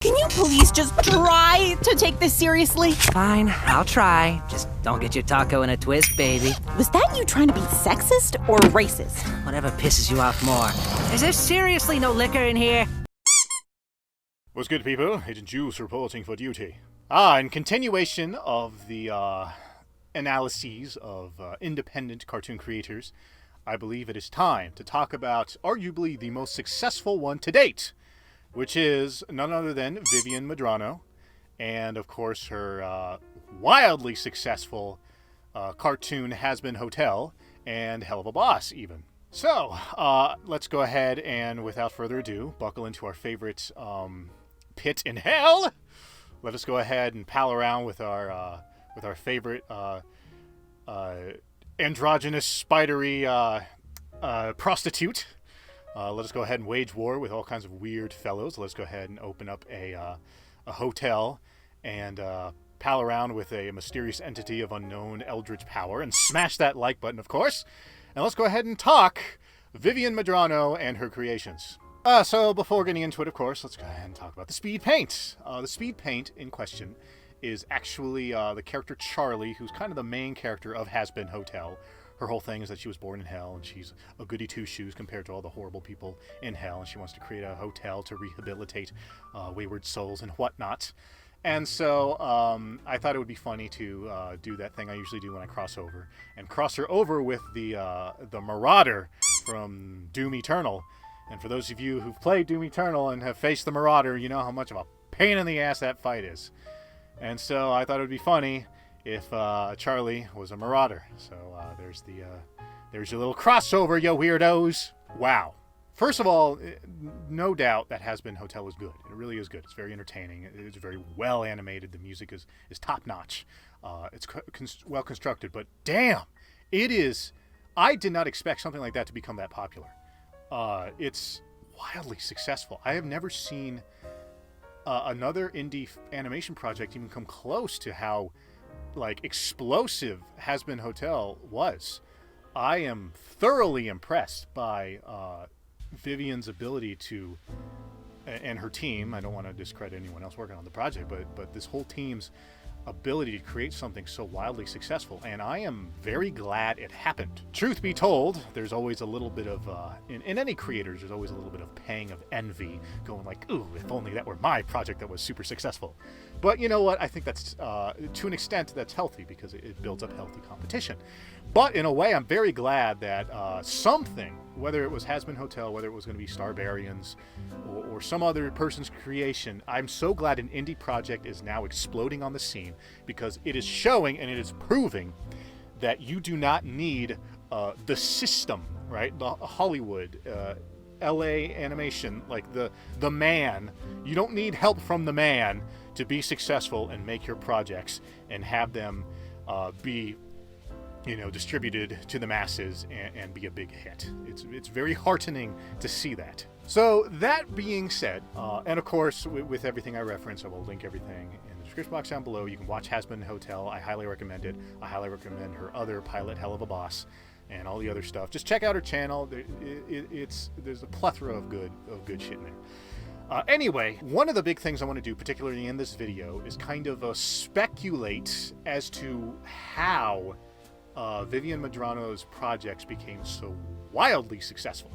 Can you please just try to take this seriously? Fine, I'll try. Just don't get your taco in a twist, baby. Was that you trying to be sexist or racist? Whatever pisses you off more. Is there seriously no liquor in here? What's good, people? Agent Juice reporting for duty. In continuation of the analyses of independent cartoon creators, I believe it is time to talk about arguably the most successful one to date, which is none other than Vivienne Medrano, and of course her wildly successful cartoon Hazbin Hotel and Helluva Boss even. So, let's go ahead and without further ado, buckle into our favorite pit in hell. Let us go ahead and pal around with our favorite androgynous, spidery prostitute. Let us go ahead and wage war with all kinds of weird fellows. Let's go ahead and open up a hotel and pal around with a mysterious entity of unknown eldritch power and smash that like button, of course. And let's go ahead and talk Vivienne Medrano and her creations. So before getting into it, of course, let's go ahead and talk about the Speedpaint. The Speedpaint in question is actually the character Charlie, who's kind of the main character of Hazbin Hotel. Her whole thing is that she was born in hell, and she's a goody two-shoes compared to all the horrible people in hell, and she wants to create a hotel to rehabilitate wayward souls and whatnot. And so I thought it would be funny to do that thing I usually do when I cross over, and cross her over with the Marauder from Doom Eternal. And for those of you who've played Doom Eternal and have faced the Marauder, you know how much of a pain in the ass that fight is. And so I thought it would be funny if Charlie was a Marauder. So there's your little crossover, yo weirdos. Wow. First of all, no doubt that Hazbin Hotel is good. It really is good. It's very entertaining. It's very well animated. The music is top notch. It's well constructed. But damn, it is. I did not expect something like that to become that popular. It's wildly successful. I have never seen another indie animation project even come close to how explosive Hazbin Hotel was. I am thoroughly impressed by Vivienne's ability to, and her team, I don't want to discredit anyone else working on the project, but this whole team's ability to create something so wildly successful, and I am very glad it happened. Truth be told, there's always a little bit of, in any creators, there's always a little bit of pang of envy, going like, ooh, if only that were my project that was super successful. But you know what, I think that's, to an extent, that's healthy, because it builds up healthy competition. But in a way, I'm very glad that something, whether it was Hazbin Hotel, whether it was going to be Starbarians, or some other person's creation, I'm so glad an indie project is now exploding on the scene, because it is showing and it is proving that you do not need the system, right? The Hollywood, LA animation, like the man. You don't need help from the man to be successful and make your projects and have them be distributed to the masses and be a big hit. It's very heartening to see that. So that being said, and of course with everything I reference, I will link everything in the description box down below. You can watch Hazbin Hotel. I highly recommend it. I highly recommend her other pilot, Helluva Boss, and all the other stuff. Just check out her channel. There's a plethora of good shit in there. Anyway, one of the big things I want to do, particularly in this video, is kind of speculate as to how Vivienne Medrano's projects became so wildly successful.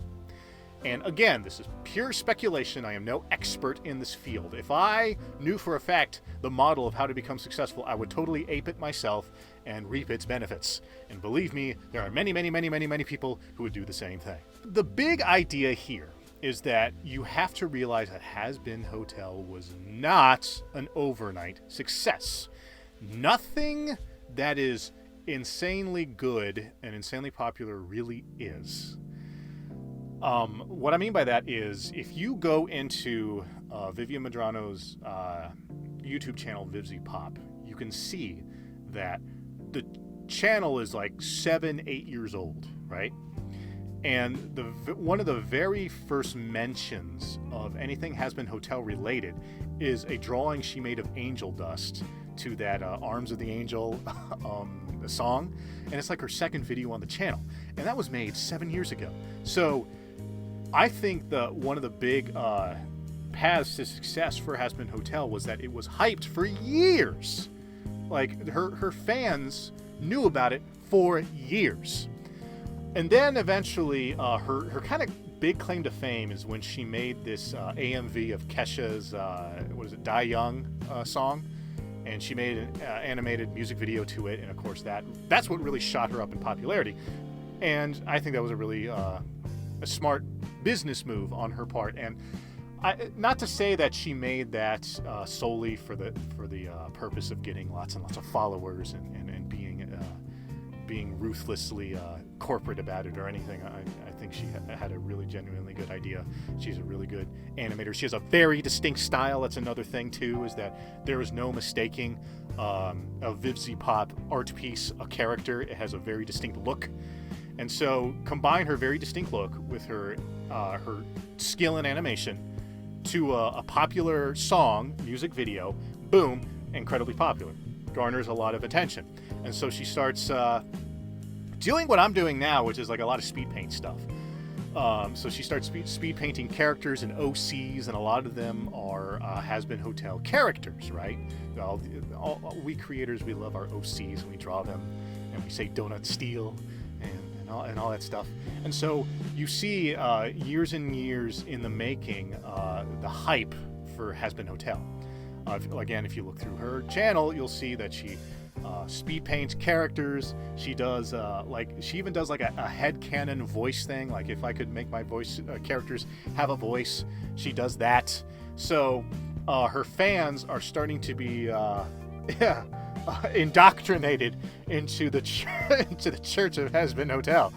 And again, this is pure speculation. I am no expert in this field. If I knew for a fact the model of how to become successful, I would totally ape it myself and reap its benefits. And believe me, there are many, many, many, many, many people who would do the same thing. The big idea here is that you have to realize that Hazbin Hotel was not an overnight success. Nothing that is insanely good and insanely popular really is. What I mean by that is, if you go into Vivienne Medrano's YouTube channel, Vivziepop, you can see that the channel is like 7-8 years old, right? And one of the very first mentions of anything Hazbin Hotel related is a drawing she made of angel dust to that Arms of the Angel song, and it's like her second video on the channel, and that was made 7 years ago. So I think one of the big paths to success for Hazbin Hotel was that it was hyped for years. Like, her fans knew about it for years. And then eventually, her kind of big claim to fame is when she made this AMV of Kesha's, Die Young song. And she made an animated music video to it. And of course, that's what really shot her up in popularity. And I think that was a really a smart business move on her part. And not to say that she made that solely for the purpose of getting lots and lots of followers and being ruthlessly corporate about it or anything. I think she had a really genuinely good idea. She's a really good animator. She has a very distinct style. That's another thing too, is that there is no mistaking a Vivziepop art piece, a character. It has a very distinct look. And so combine her very distinct look with her skill in animation to a popular song, music video, boom, incredibly popular. Garners a lot of attention. And so she starts doing what I'm doing now, which is like a lot of speed paint stuff. So she starts speed painting characters and OCs, and a lot of them are Hazbin Hotel characters, right? We creators, we love our OCs, and we draw them, and we say donut steal, and all that stuff. And so you see years and years in the making the hype for Hazbin Hotel. Again, if you look through her channel, you'll see that she speed paints characters. She does she even does like a headcanon voice thing. Like, if I could make my voice characters have a voice, she does that. So her fans are starting to be indoctrinated into the church of Hazbin Hotel,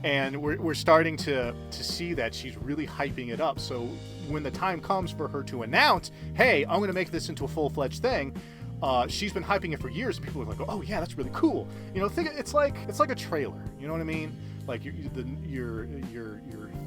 and we're starting to see that she's really hyping it up. So when the time comes for her to announce, hey, I'm going to make this into a full-fledged thing, she's been hyping it for years, and people are like, oh yeah, that's really cool. You know, think it's like a trailer. You know what I mean? Like your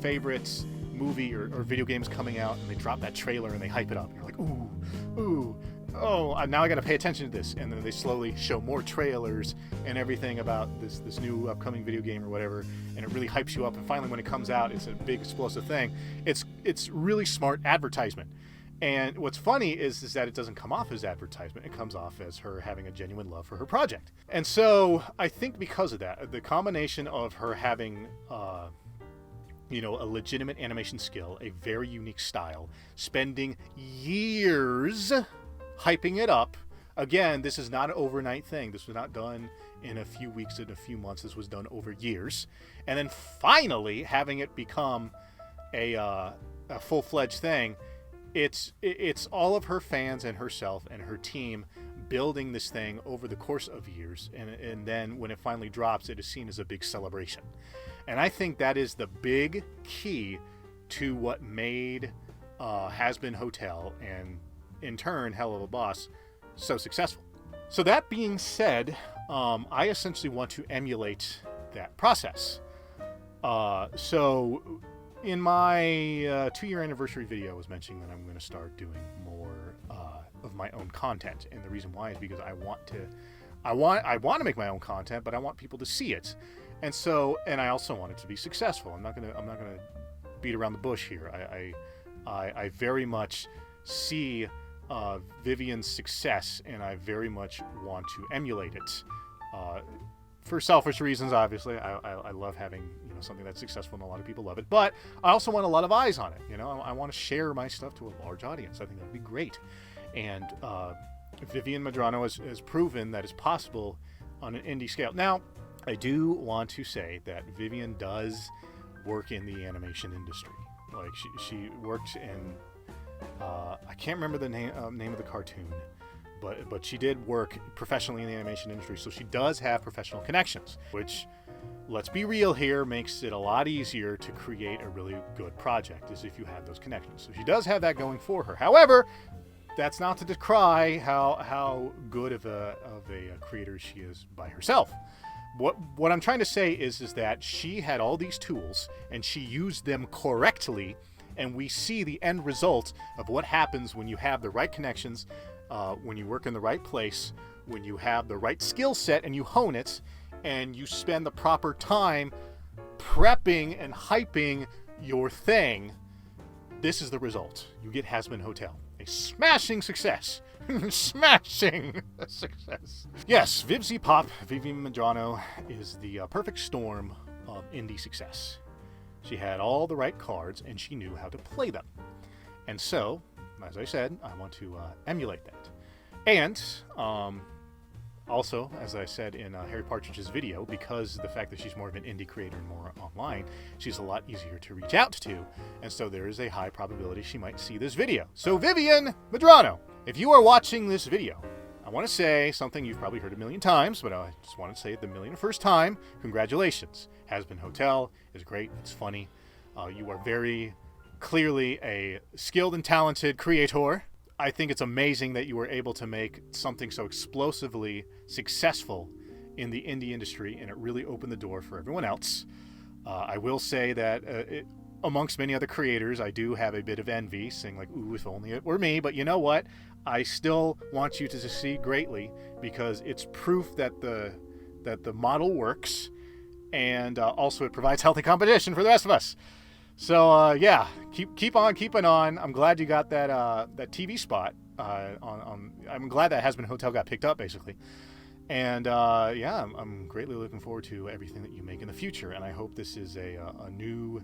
favorite movie or video game's coming out, and they drop that trailer and they hype it up. And you're like, ooh, oh, now I got to pay attention to this. And then they slowly show more trailers and everything about this new upcoming video game or whatever, and it really hypes you up. And finally, when it comes out, it's a big explosive thing. It's really smart advertisement. And what's funny is that it doesn't come off as advertisement. It comes off as her having a genuine love for her project. And so I think because of that, the combination of her having a legitimate animation skill, a very unique style, spending years hyping it up. Again, this is not an overnight thing. This was not done in a few weeks and a few months. This was done over years. And then finally having it become a full-fledged thing. It's all of her fans and herself and her team building this thing over the course of years, and then when it finally drops, it is seen as a big celebration. And I think that is the big key to what made Hazbin Hotel, and in turn HELLUVA Boss, so successful. So that being said, I essentially want to emulate that process. So in my 2-year anniversary video, I was mentioning that I'm going to start doing more of my own content, and the reason why is because I want to make my own content, but I want people to see it, and I also want it to be successful. I'm not gonna beat around the bush here. I very much see Vivienne's success, and I very much want to emulate it. For selfish reasons, obviously. I love having something that's successful, and a lot of people love it. But I also want a lot of eyes on it. I want to share my stuff to a large audience. I think that would be great. And Vivienne Medrano has proven that it's possible on an indie scale. Now, I do want to say that Vivienne does work in the animation industry. Like, she worked in I can't remember the name of the cartoon. But she did work professionally in the animation industry, so she does have professional connections, which, let's be real here, makes it a lot easier to create a really good project, is if you have those connections. So she does have that going for her. However, that's not to decry how good of a creator she is by herself. What I'm trying to say is that she had all these tools, and she used them correctly, and we see the end result of what happens when you have the right connections, when you work in the right place, when you have the right skill set and you hone it, and you spend the proper time prepping and hyping your thing. this is the result. You get Hazbin Hotel. A smashing success. Smashing success. Yes, Vivziepop, Vivienne Medrano, is the perfect storm of indie success. She had all the right cards, and she knew how to play them. And so, as I said, I want to emulate that. And also, as I said in Harry Partridge's video, because the fact that she's more of an indie creator and more online, she's a lot easier to reach out to. And so there is a high probability she might see this video. So Vivienne Medrano, if you are watching this video, I want to say something you've probably heard a million times, but I just want to say it the 1,000,001st time. Congratulations. Hazbin Hotel is great. It's funny. You are very clearly a skilled and talented creator. I think it's amazing that you were able to make something so explosively successful in the indie industry, and it really opened the door for everyone else. I will say that amongst many other creators, I do have a bit of envy, saying like, ooh, if only it were me. But you know what? I still want you to succeed greatly, because it's proof that the model works, and also it provides healthy competition for the rest of us. So yeah, keep on keeping on. I'm glad you got that TV spot. I'm glad that Hazbin Hotel got picked up, basically. And yeah, I'm greatly looking forward to everything that you make in the future. And I hope this is a new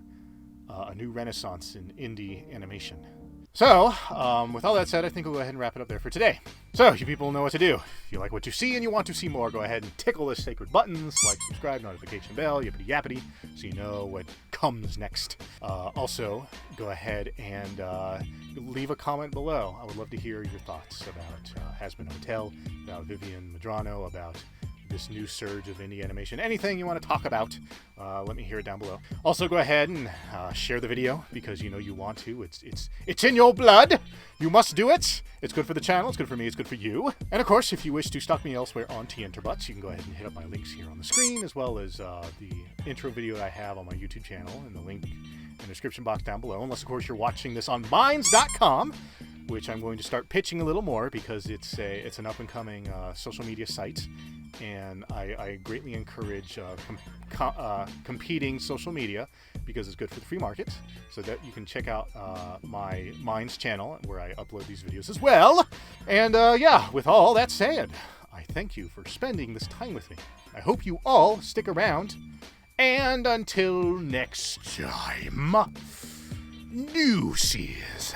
renaissance in indie animation. So, with all that said, I think we'll go ahead and wrap it up there for today. So, you people know what to do. If you like what you see and you want to see more, go ahead and tickle the sacred buttons, like, subscribe, notification bell, yippity yappity, so you know what comes next. Also, go ahead and leave a comment below. I would love to hear your thoughts about Hazbin Hotel, about Vivienne Medrano, about this new surge of indie animation. Anything you want to talk about, let me hear it down below. Also, go ahead and share the video, because you know you want to. It's in your blood. You must do it. It's good for the channel. It's good for me. It's good for you. And of course, if you wish to stalk me elsewhere on TEnterButts, you can go ahead and hit up my links here on the screen, as well as the intro video that I have on my YouTube channel, and the link in the description box down below. Unless, of course, you're watching this on Minds.com, which I'm going to start pitching a little more, because it's an up-and-coming social media site, and I greatly encourage competing social media, because it's good for the free market, so that you can check out my Minds channel, where I upload these videos as well. And yeah, with all that said, I thank you for spending this time with me. I hope you all stick around, and until next time, deuces.